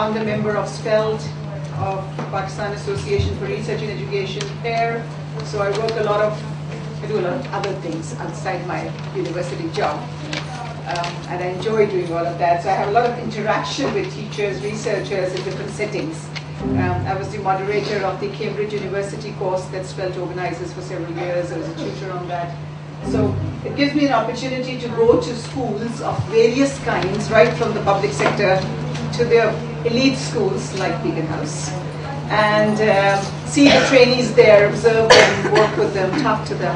founder member of SPELD, of Pakistan Association for Research in Education there. So I do a lot of other things outside my university job. And I enjoy doing all of that. So I have a lot of interaction with teachers, researchers in different settings. I was the moderator of the Cambridge University course that SPELD organizes for several years. I was a tutor on that. So it gives me an opportunity to go to schools of various kinds, right from the public sector to the elite schools like Beaconhouse, and see the trainees there, observe them, work with them, talk to them.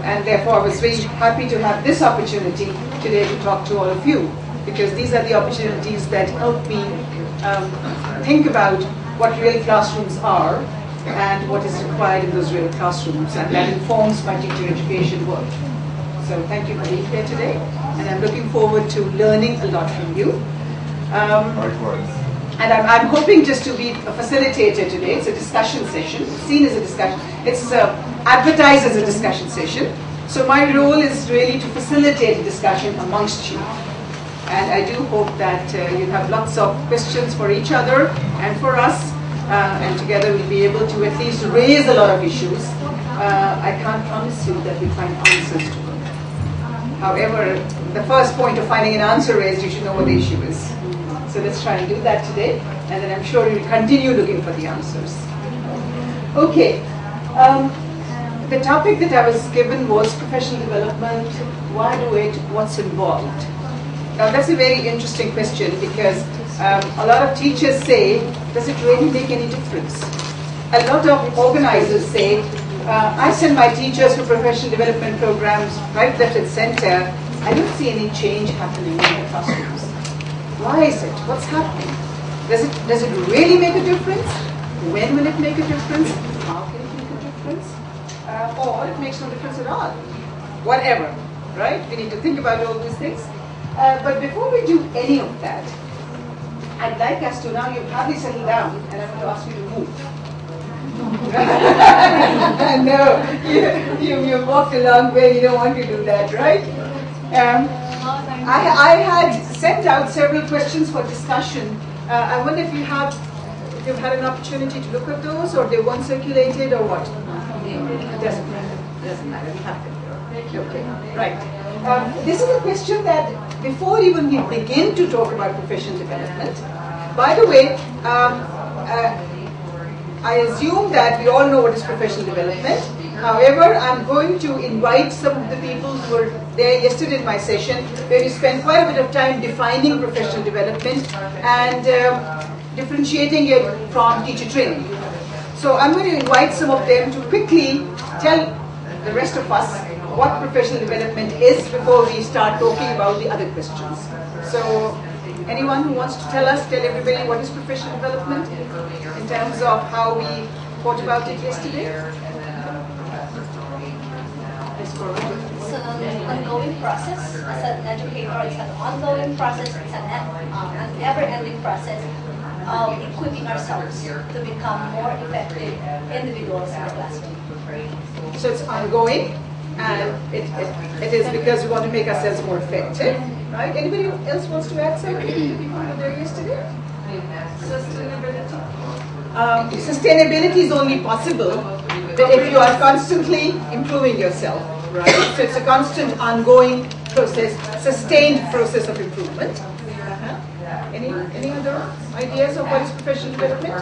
And therefore I was very happy to have this opportunity today to talk to all of you, because these are the opportunities that help me think about what real classrooms are and what is required in those real classrooms, and that informs my teacher education work. So thank you for being here today, and I'm looking forward to learning a lot from you. And I'm hoping just to be a facilitator today. It's a discussion session, seen as a discussion. It's advertised as a discussion session. So my role is really to facilitate a discussion amongst you. And I do hope that you have lots of questions for each other and for us. And together we'll be able to at least raise a lot of issues. I can't promise you that we'll find answers to them. However, the first point of finding an answer is you should know what the issue is. So let's try and do that today, and then I'm sure you'll continue looking for the answers. Okay, the topic that I was given was professional development. Why do it? What's involved? Now that's a very interesting question, because a lot of teachers say, does it really make any difference? A lot of organizers say, I send my teachers for professional development programs right, left, and center. I don't see any change happening in the classrooms. Why is it? What's happening? Does it really make a difference? When will it make a difference? How can it make a difference? Or it makes no difference at all. Whatever, right? We need to think about all these things. But before we do any of that, I'd like us to, now you've hardly settled down, and I'm going to ask you to move. No, you walked a long way, you don't want to do that, right? I had sent out several questions for discussion. I wonder if you've had an opportunity to look at those, or they weren't circulated, or what? It doesn't matter. We have them. Okay, right. This is a question that before even we begin to talk about professional development. By the way, I assume that we all know what is professional development. However, I'm going to invite some of the people who were there yesterday in my session, where we spent quite a bit of time defining professional development and differentiating it from teacher training. So I'm going to invite some of them to quickly tell the rest of us what professional development is before we start talking about the other questions. So anyone who wants to tell everybody what is professional development in terms of how we thought about it yesterday? It's an ongoing process. As an educator, it's an ongoing process. It's an never-ending process of equipping ourselves to become more effective individuals in the classroom. So it's ongoing, and it is because we want to make ourselves more effective, right? Anybody else wants to add something to the people who were there yesterday? Sustainability. Sustainability is only possible if you are constantly improving yourself, right? So it's a constant, ongoing process, sustained process of improvement. Any other ideas of what is professional development?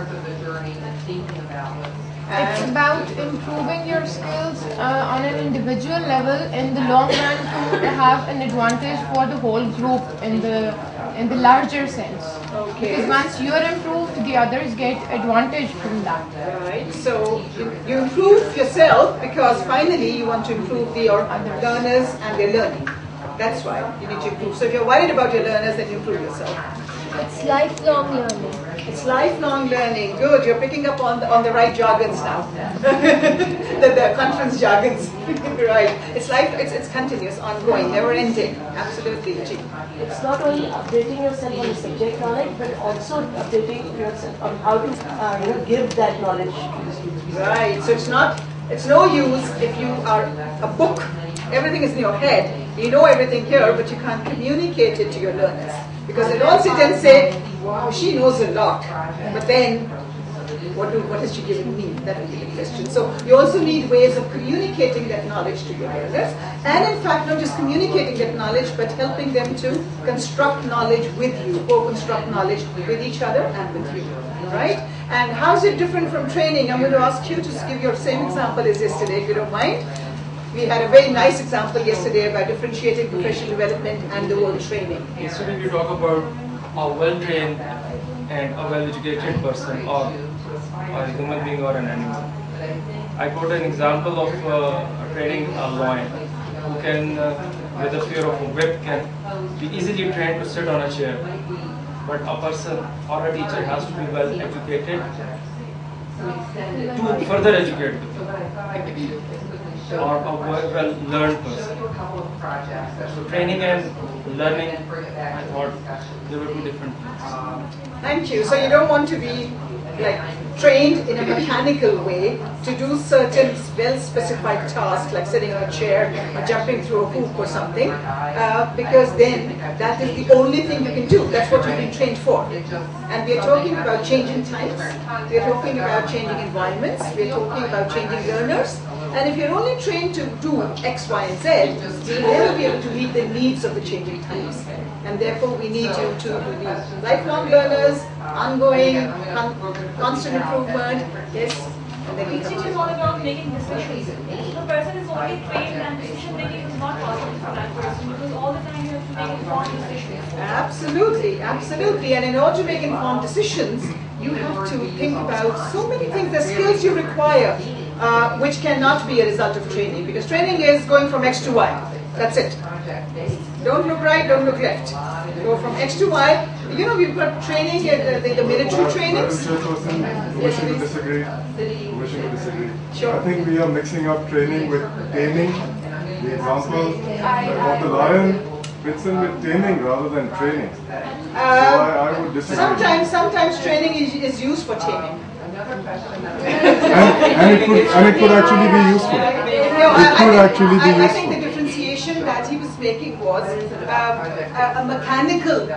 It's about improving your skills on an individual level in the long run to have an advantage for the whole group in the larger sense. Okay. Because once you are improved, the others get advantage from that. Right. So you improve yourself because finally you want to improve your learners and their learning. That's why you need to improve. So if you're worried about your learners, then you improve yourself. It's lifelong learning. It's lifelong learning. Good. You're picking up on the right jargons now. the conference jargons. Right. It's continuous, ongoing, never ending. Absolutely. It's not only updating yourself on the subject knowledge, but also updating yourself on how to give that knowledge to the students. Right. So it's no use if you are a book. Everything is in your head. You know everything here, but you can't communicate it to your learners. Because they don't sit and say, wow, she knows a lot, but then what has she given me? That would be the question. So you also need ways of communicating that knowledge to your learners, and in fact not just communicating that knowledge, but helping them to construct knowledge with you, co-construct knowledge with each other and with you, right? And how is it different from training? I'm going to ask you to give your same example as yesterday, if you don't mind. We had a very nice example yesterday about differentiating professional development and the word training. Yesterday you talk about a well-trained and a well-educated person, or a human being or an animal. I quote an example of training a lion who can, with the fear of a whip, can be easily trained to sit on a chair. But a person or a teacher has to be well educated to further educate them, or a well learned person. So training and learning, I thought they were two different things. Thank you. So you don't want to be like trained in a mechanical way to do certain well-specified tasks like sitting on a chair or jumping through a hoop or something, because then that is the only thing you can do. That's what you've been trained for. And we are talking about changing times, we are talking about changing environments, we are talking about changing learners. And if you're only trained to do X, Y, and Z, you'll never be able to meet the needs of the changing times. And therefore, we need you to be lifelong learners, ongoing, constant improvement. Yes? Teaching is all about making decisions. The person is only trained and decision making is not possible for that person, because all the time you have to make informed decisions. Absolutely, absolutely. And in order to make informed decisions, you have to think about so many things, the skills you require, which cannot be a result of training, because training is going from X to Y. That's it. Don't look right, don't look left. Go from X to Y. You know, we've got training, the military trainings. Chairperson, wishing to disagree. Wishing to disagree. Sure. I think we are mixing up training with taming. The example of the lion fits in with taming rather than training. So I would disagree. Sometimes training is used for taming. and it could actually be useful. I think the differentiation that he was making was a mechanical,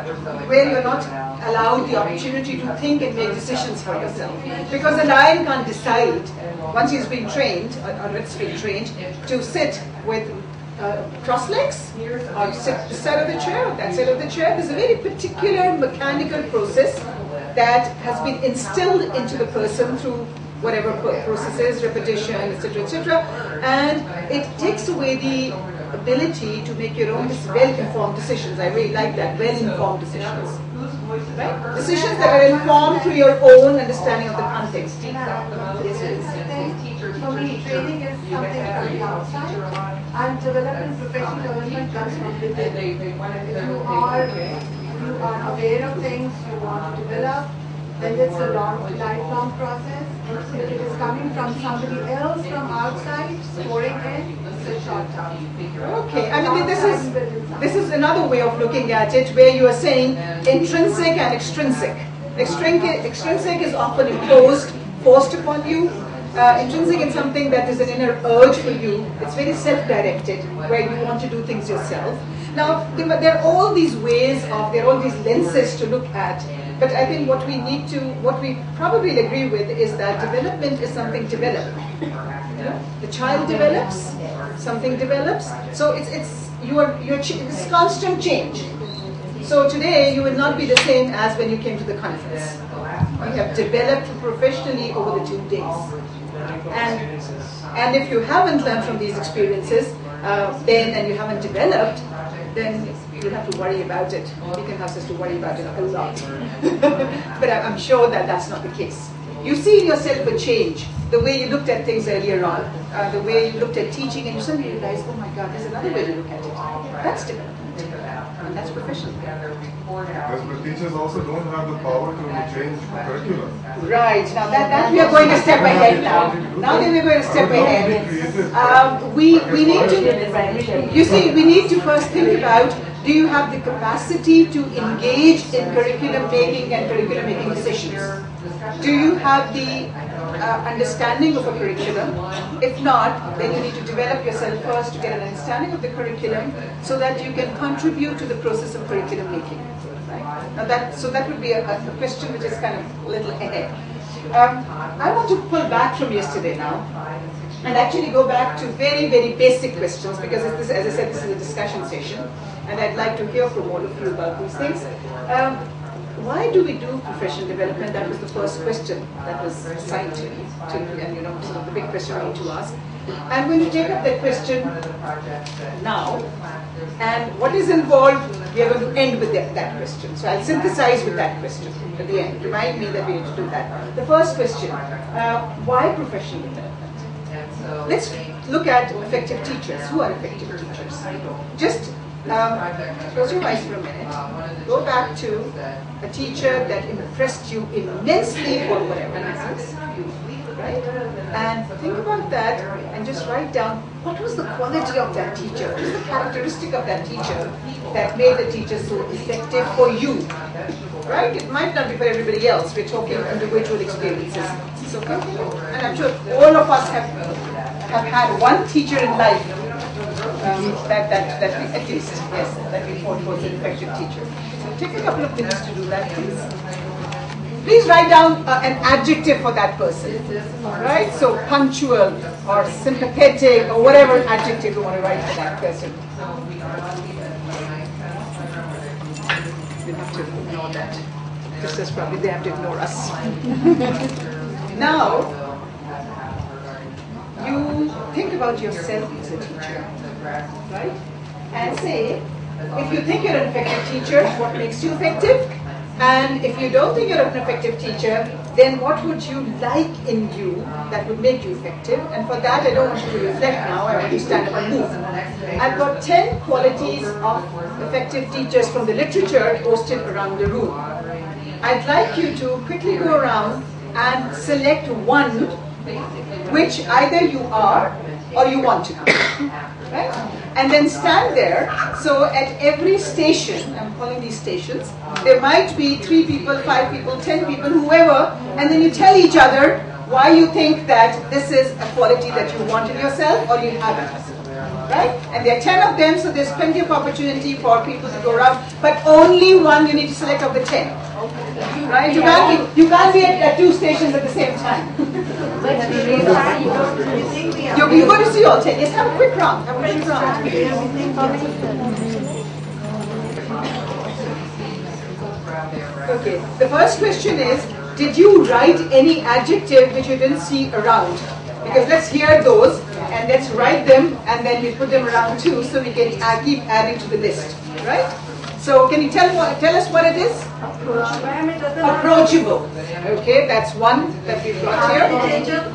where you're not allowed the opportunity to think and make decisions for yourself. Because a lion can't decide, once he's been trained, or it's been trained, to sit with cross legs, or sit this side of the chair, or that side of the chair. There's a very particular mechanical process that has been instilled into the person through whatever processes, repetition, etc., and it takes away the ability to make your own well-informed decisions. I really like that, well-informed decisions. Right? Decisions that are informed through your own understanding of the context. For me, training is something from the outside, and development, professional development comes from within. If you are aware of things you want to develop, then it's a lifelong process. If it is coming from somebody else from outside, pouring in, it's a short term. Okay, I mean this is another way of looking at it, where you are saying intrinsic and extrinsic. Extrinsic is often imposed, forced upon you. Intrinsic is something that is an inner urge for you. It's very self-directed, where you want to do things yourself. Now, there are all these ways of, there are all these lenses to look at. But I think what we probably agree with is that development is something developed. The child develops, something develops. So it's constant change. So today you will not be the same as when you came to the conference. You have developed professionally over the 2 days. And if you haven't learned from these experiences, and you haven't developed, then you'll have to worry about it. Beaconhouse has to worry about it a lot. But I'm sure that that's not the case. You see in yourself a change, the way you looked at things earlier on, the way you looked at teaching, and you suddenly realize, oh my God, there's another way to look at it. That's development. And that's professional. Yes, but teachers also don't have the power to change the curriculum. Right. Now that we are going a step ahead now. Now that we're going a step ahead. We need to, you see, we need to first think about, do you have the capacity to engage in curriculum making and curriculum making decisions? Do you have the understanding of a curriculum? If not, then you need to develop yourself first to get an understanding of the curriculum so that you can contribute to the process of curriculum making. Right? Now that would be a question which is kind of a little ahead. I want to pull back from yesterday now and actually go back to very, very basic questions, because as I said, this is a discussion session and I'd like to hear from all of you about these things. Why do we do professional development? That was the first question that was assigned to me, and sort of the big question we need to ask. I'm going to take up that question now, and what is involved, we are going to end with that question. So I'll synthesize with that question at the end. Remind me that we need to do that. The first question, why professional development? Let's look at effective teachers. Who are effective teachers? Just close your eyes for a minute. Go back to a teacher that impressed you immensely for whatever reasons, right? And think about that and just write down what was the quality of that teacher, what is the characteristic of that teacher that made the teacher so effective for you, right? It might not be for everybody else. We're talking individual experiences. So, and I'm sure all of us have had one teacher in life that we, at least, yes, that we thought was an effective teacher. So take a couple of minutes to do that, please. Please write down an adjective for that person, right? So punctual or sympathetic or whatever adjective you want to write for that person. We have to ignore that. Just as probably they have to ignore us. Now, you think about yourself as a teacher, right? And say, if you think you're an effective teacher, what makes you effective? And if you don't think you're an effective teacher, then what would you like in you that would make you effective? And for that, I don't want you to reflect now, I want you to stand up and move. I've got 10 qualities of effective teachers from the literature posted around the room. I'd like you to quickly go around and select one which either you are or you want to be, right? And then stand there. So at every station, I'm calling these stations, there might be 3 people, 5 people, 10 people, whoever, and then you tell each other why you think that this is a quality that you want in yourself or you have it, right? And there are 10 of them, so there's plenty of opportunity for people to go around, but only one you need to select of the 10. Right? You can't be at 2 stations at the same time. You're going to see all 10. Yes, have a quick round. Have a quick round. Okay. The first question is, did you write any adjective which you didn't see around? Because let's hear those and let's write them and then we put them around too, so we can keep adding to the list. Right? So can you tell us what it is? Approachable. Okay, that's one that we've got here.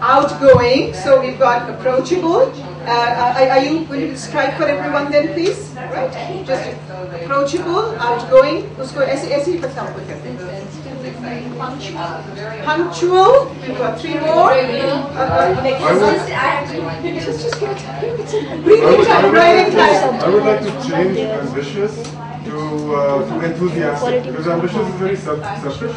Outgoing. So we've got approachable. Are you going to describe for everyone then, please? Right? Just approachable, outgoing. ऐसे for example. Punctual. We've got 3 more. I would like to change ambitious to enthusiastic, because ambitious is very selfish.